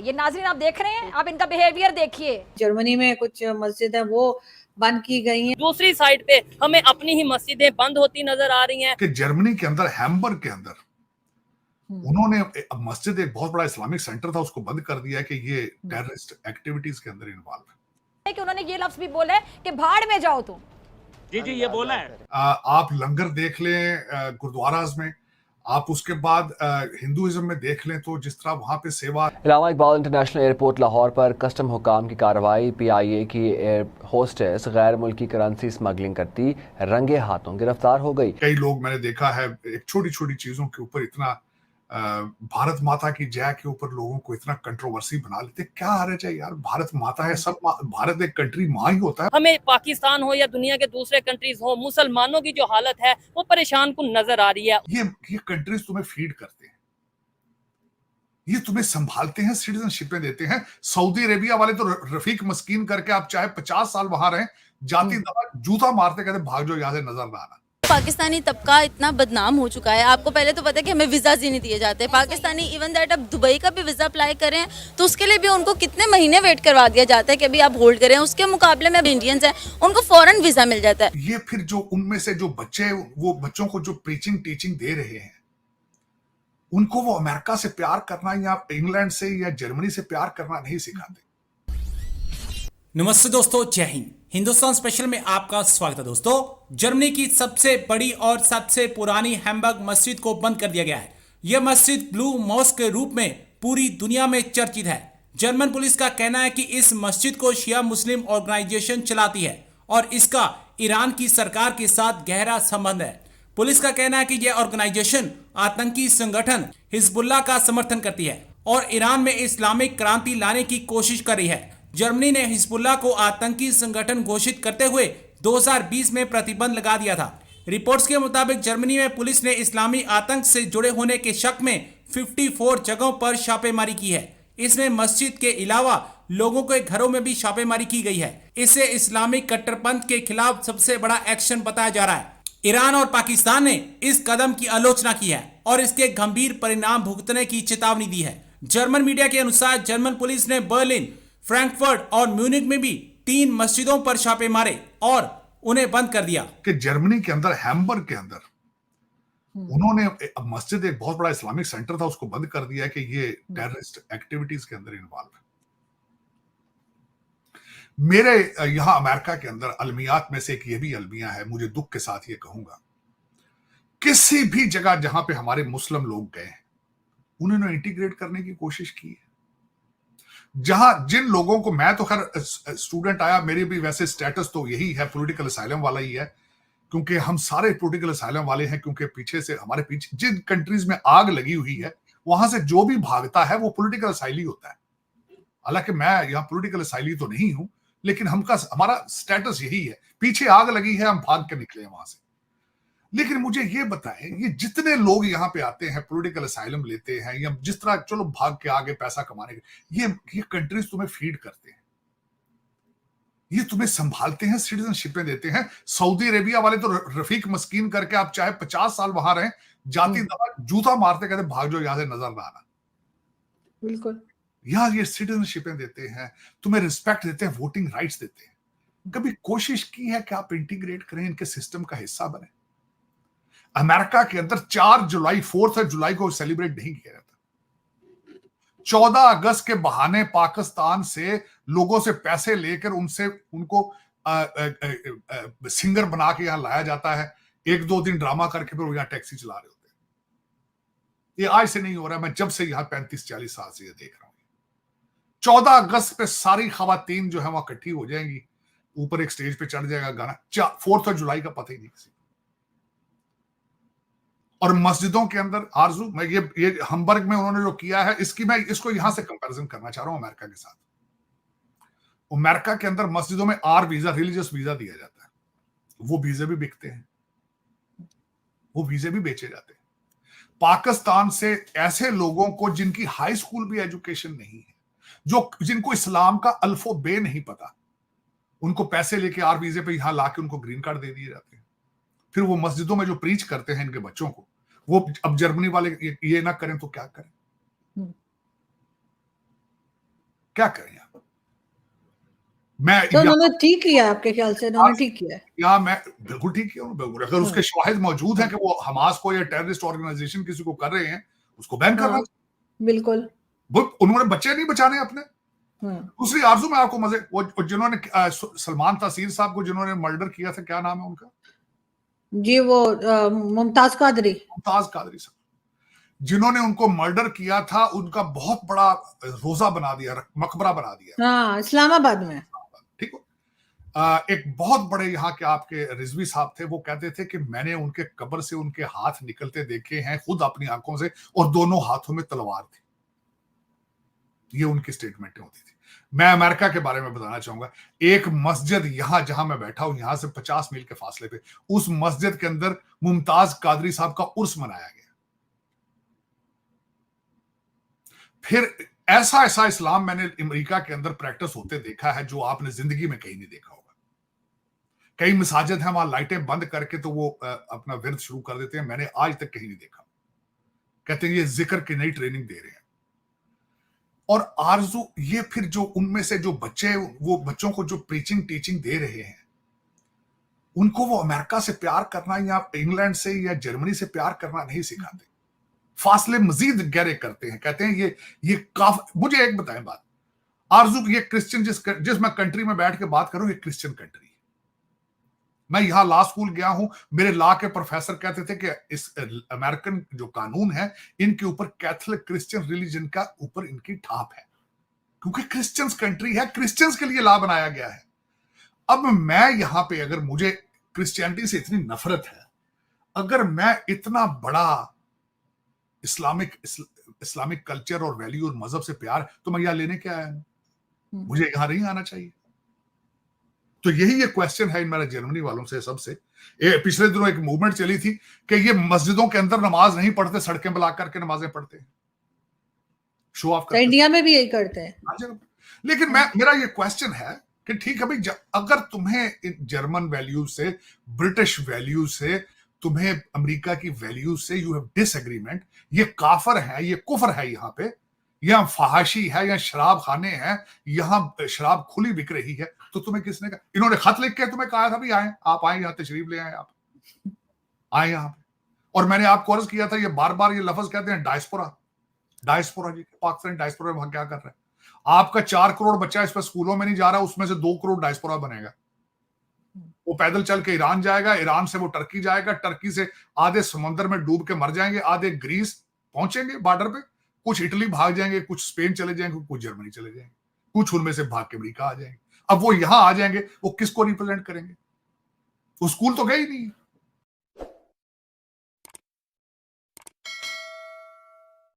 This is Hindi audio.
ये नाज़रीन आप देख रहे हैं, आप इनका बिहेवियर देखिए। जर्मनी में कुछ मस्जिद है वो बंद की गई हैं। दूसरी साइड पे हमें अपनी ही मस्जिदें बंद होती नजर आ रही हैं। कि जर्मनी के अंदर हैम्बर्ग के अंदर उन्होंने मस्जिद, एक बहुत बड़ा इस्लामिक सेंटर था, उसको बंद कर दिया कि ये टेररिस्ट एक्टिविटीज के अंदर इन्वॉल्व है। कि उन्होंने ये लफ्ज भी बोला है कि भाड़ में जाओ तुम। जी ये बोला है। आप लंगर देख लें गुरुद्वाराज में, आप उसके बाद हिंदुइज्म में देख लें तो जिस तरह वहां पे सेवा। इलामा इकबाल इंटरनेशनल एयरपोर्ट लाहौर पर कस्टम हुकाम की कार्रवाई। PIA की एयर होस्टेस गैर मुल्की करेंसी स्मगलिंग करती रंगे हाथों गिरफ्तार हो गई। कई लोग मैंने देखा है एक छोटी छोटी चीजों के ऊपर इतना भारत माता की जय के ऊपर लोगों को इतना कंट्रोवर्सी बना लेते। क्या हर्ज है यार, भारत माता है, सब भारत एक कंट्री माँ ही होता है। हमें पाकिस्तान हो या दुनिया के दूसरे कंट्रीज हो, मुसलमानों की जो हालत है वो परेशान कुन नजर आ रही है। ये कंट्रीज तुम्हें फीड करते हैं, ये तुम्हें संभालते हैं, सिटीजनशिपें देते हैं। सऊदी अरेबिया वाले तो रफीक मस्कीन करके आप चाहे 50 साल वहां रहें, जाति दबा जूता मारते कहते भाग जाओ यहाँ से, नजर ना आना। पाकिस्तानी तबका इतना बदनाम हो चुका है। आपको पहले तो पता है कि हमें वीजा ही नहीं दिए जाते पाकिस्तानी। इवन दैट अब दुबई का भी वीजा अप्लाई करें तो उसके लिए भी उनको कितने महीने वेट करवा दिया जाता है कि अभी आप होल्ड करें। उसके मुकाबले में इंडियंस हैं, उनको फौरन वीजा मिल जाता है। ये फिर जो उनमें से जो बच्चे, वो बच्चों को जो प्रीचिंग टीचिंग दे रहे हैं, उनको वो अमेरिका से प्यार करना या इंग्लैंड से या जर्मनी से प्यार करना नहीं सिखाते। नमस्ते दोस्तों, जय हिंद। हिंदुस्तान स्पेशल में आपका स्वागत है। दोस्तों, जर्मनी की सबसे बड़ी और सबसे पुरानी हैम्बर्ग मस्जिद को बंद कर दिया गया है। यह मस्जिद ब्लू मॉस्क के रूप में पूरी दुनिया में चर्चित है। जर्मन पुलिस का कहना है कि इस मस्जिद को शिया मुस्लिम ऑर्गेनाइजेशन चलाती है और इसका ईरान की सरकार के साथ गहरा संबंध है। पुलिस का कहना है कि यह ऑर्गेनाइजेशन आतंकी संगठन हिजबुल्लाह का समर्थन करती है और ईरान में इस्लामिक क्रांति लाने की कोशिश कर रही है। जर्मनी ने हिजबुल्लाह को आतंकी संगठन घोषित करते हुए 2020 में प्रतिबंध लगा दिया था। रिपोर्ट्स के मुताबिक जर्मनी में पुलिस ने इस्लामी आतंक से जुड़े होने के शक में 54 जगहों पर छापेमारी की है। इसमें मस्जिद के अलावा लोगों के घरों में भी छापेमारी की गई है। इसे इस्लामिक कट्टरपंथ के खिलाफ सबसे बड़ा एक्शन बताया जा रहा है। ईरान और पाकिस्तान ने इस कदम की आलोचना की है और इसके गंभीर परिणाम भुगतने की चेतावनी दी है। जर्मन मीडिया के अनुसार जर्मन पुलिस ने बर्लिन, फ्रैंकफर्ट और म्यूनिक में भी 3 मस्जिदों पर छापे मारे और उन्हें बंद कर दिया। कि जर्मनी के अंदर हैम्बर्ग के अंदर उन्होंने मस्जिद, एक बहुत बड़ा इस्लामिक सेंटर था, उसको बंद कर दिया कि ये टेररिस्ट एक्टिविटीज के अंदर इन्वॉल्व है। मेरे यहां अमेरिका के अंदर अलमियात में से एक ये भी अलमिया है, मुझे दुख के साथ ये कहूंगा, किसी भी जगह जहां पे हमारे मुस्लिम लोग गए हैं उन्होंने इंटीग्रेट करने की कोशिश की है। जहां जिन लोगों को, मैं तो खैर स्टूडेंट आया, मेरी भी वैसे स्टेटस तो यही है, पॉलिटिकल असाइलम वाला ही है, क्योंकि हम सारे पॉलिटिकल असाइलम वाले हैं, क्योंकि पीछे से हमारे पीछे जिन कंट्रीज में आग लगी हुई है वहां से जो भी भागता है वो पॉलिटिकल असाइली होता है। हालांकि मैं यहाँ पॉलिटिकल असाइली तो नहीं हूं, लेकिन हमारा स्टेटस यही है, पीछे आग लगी है, हम भाग के निकले वहां से। लेकिन मुझे ये बताएं, ये जितने लोग यहाँ पे आते हैं, पॉलिटिकल असाइलम लेते हैं या जिस तरह, चलो भाग के आगे पैसा कमाने के, ये कंट्रीज तुम्हें फीड करते हैं, ये तुम्हें संभालते हैं, सिटीजनशिपें देते हैं। सऊदी अरेबिया वाले तो रफीक मस्कीन करके आप चाहे 50 साल वहां रहें, जाति दबा जूता मारते कहते भाग जाओ यहाँ से, नजर ना आना। बिल्कुल, यहाँ ये सिटीजनशिपें देते हैं, तुम्हें रिस्पेक्ट देते हैं, वोटिंग राइट्स देते हैं। कभी कोशिश की है कि आप इंटीग्रेट करें, इनके सिस्टम का हिस्सा बने? अमेरिका के अंदर 4 जुलाई को सेलिब्रेट नहीं किया जाता। 14 अगस्त के बहाने पाकिस्तान से लोगों से पैसे लेकर उनको सिंगर बना के यहां लाया जाता है। 1-2 दिन ड्रामा करके फिर वो यहां टैक्सी चला रहे होते हैं। ये आज से नहीं हो रहा है, मैं जब से यहां 35-40 साल से ये देख रहा हूं। 14 अगस्त पे सारी खवातीन जो है वहां इकट्ठी हो जाएंगी, ऊपर एक स्टेज पे चढ़ जाएगा गाना। 4 जुलाई का पता ही नहीं किसी। और मस्जिदों के अंदर आरजू, मैं ये हैम्बर्ग में उन्होंने जो किया है, मैं इसको यहां से कंपैरिजन करना चाह रहा हूं अमेरिका के साथ। अमेरिका के अंदर मस्जिदों में आर वीजा, रिलीजियस वीजा दिया जाता है, वो वीजे भी बिकते हैं, वो वीजे भी बेचे जाते हैं। पाकिस्तान से ऐसे लोगों को जिनकी हाई स्कूल भी एजुकेशन नहीं है, जिनको इस्लाम का अल्फो-बे नहीं पता, उनको पैसे लेके आर वीजे पे यहां लाके उनको ग्रीन कार्ड दे दिए जाते हैं। फिर वो मस्जिदों में जो प्रीच करते हैं इनके बच्चों को, वो अब जर्मनी वाले ये ना करें तो क्या करें? क्या करें आप? मैं तो उन्होंने ठीक किया, आपके ख्याल से उन्होंने ठीक किया है? या मैं बिल्कुल ठीक किया, बिल्कुल। अगर उसके शवाहिद मौजूद हैं कि वो हमास को या टेररिस्ट ऑर्गेनाइजेशन किसी को कर रहे हैं, उसको बैन करना हाँ, बिल्कुल। वो उन्होंने बच्चे नहीं बचाने अपने। हम्म। दूसरी आरजू में आपको मजे, वो जिन्होंने सलमान तासीर साहब को जिन्होंने मर्डर किया था, क्या नाम है उनका? जी, वो मुमताज कादरी। मुमताज कादरी साहब, जिन्होंने उनको मर्डर किया था, उनका बहुत बड़ा रोजा बना दिया, मकबरा बना दिया। हाँ, इस्लामाबाद में। ठीक हो। एक बहुत बड़े यहाँ के आपके रिजवी साहब थे, वो कहते थे कि मैंने उनके कब्र से उनके हाथ निकलते देखे हैं खुद अपनी आंखों से, और दोनों हाथों में तलवार थी। ये उनकी स्टेटमेंटें होती थी। मैं अमेरिका के बारे में बताना चाहूंगा, एक मस्जिद यहां जहां मैं बैठा हूं, यहां से 50 मील के फासले पे, उस मस्जिद के अंदर मुमताज कादरी साहब का उर्स मनाया गया। फिर ऐसा ऐसा इस्लाम मैंने अमेरिका के अंदर प्रैक्टिस होते देखा है जो आपने जिंदगी में कहीं नहीं देखा होगा। कई मसाजिद हैं, वहां लाइटें बंद करके तो वो अपना विरद शुरू कर देते हैं, मैंने आज तक कहीं नहीं देखा। कहते हैं ये जिक्र की नई ट्रेनिंग दे रहे हैं। और आरजू, ये फिर जो उनमें से जो बच्चे, वो बच्चों को जो प्रीचिंग टीचिंग दे रहे हैं, उनको वो अमेरिका से प्यार करना या इंग्लैंड से या जर्मनी से प्यार करना नहीं सिखाते, फासले मजीद गहरे करते हैं। कहते हैं ये काफी। मुझे एक बताएं बात, आरजू, ये क्रिश्चियन जिस मैं कंट्री में बैठ के बात करूं, ये क्रिश्चियन कंट्री है। मैं यहां लॉ स्कूल गया हूं, मेरे लॉ के प्रोफेसर कहते थे कि इस अमेरिकन जो कानून है, इनके ऊपर कैथोलिक क्रिश्चियन रिलीजन का ऊपर इनकी ठाप है, क्योंकि क्रिश्चियंस कंट्री है, क्रिश्चियंस के लिए लॉ बनाया गया है। अब मैं यहां पे, अगर मुझे क्रिश्चियनिटी से इतनी नफरत है, अगर मैं इतना बड़ा इस्लामिक कल्चर और वैल्यू और मजहब से प्यार, तो मैं यहां लेने क्या आया हूं? मुझे यहां नहीं आना चाहिए। तो यही ये क्वेश्चन है मेरा जर्मनी वालों से सबसे। पिछले दिनों एक मूवमेंट चली थी कि ये मस्जिदों के अंदर नमाज नहीं पढ़ते, सड़कें ब्लॉक करके नमाजें पढ़ते हैं, शो ऑफ करते। इंडिया में भी यही करते हैं। लेकिन मेरा ये क्वेश्चन है कि ठीक है भाई, अगर तुम्हें जर्मन वैल्यूज से, ब्रिटिश वैल्यूज से, तुम्हें अमेरिका की वैल्यूज से यू हैव डिसएग्रीमेंट, ये काफर है, ये कुफर है, यहाँ पे यहाँ फहाशी है, यहाँ शराब खाने हैं, यहाँ शराब खुली बिक रही है, तो तुम्हें किसने कहा? इन्होंने खत लिख के तुम्हें कहा था भी आए, आप आए यहाँ, तशरीफ ले आए, आप आए यहाँ पे। और मैंने आपको अर्ज किया था, ये बार बार ये लफ्ज कहते हैं डायस्पोरा, डायस्पोरा जी, पाकिस्तान डायस्पोरा वहां क्या कर रहा है? आपका 4 करोड़ बच्चा इस पर स्कूलों में नहीं जा रहा, उसमें से 2 करोड़ डायस्पोरा बनेगा। वो पैदल चल के ईरान जाएगा, ईरान से वो टर्की जाएगा, टर्की से आधे समुद्र में डूब के मर जाएंगे, आधे ग्रीस पहुंचेंगे बॉर्डर पे, कुछ इटली भाग जाएंगे, कुछ स्पेन चले जाएंगे, कुछ जर्मनी चले जाएंगे, कुछ उनमें से भाग के अमेरिका आ जाएंगे। अब वो यहां आ जाएंगे, वो किसको रिप्रेजेंट करेंगे? वो स्कूल तो गए ही नहीं।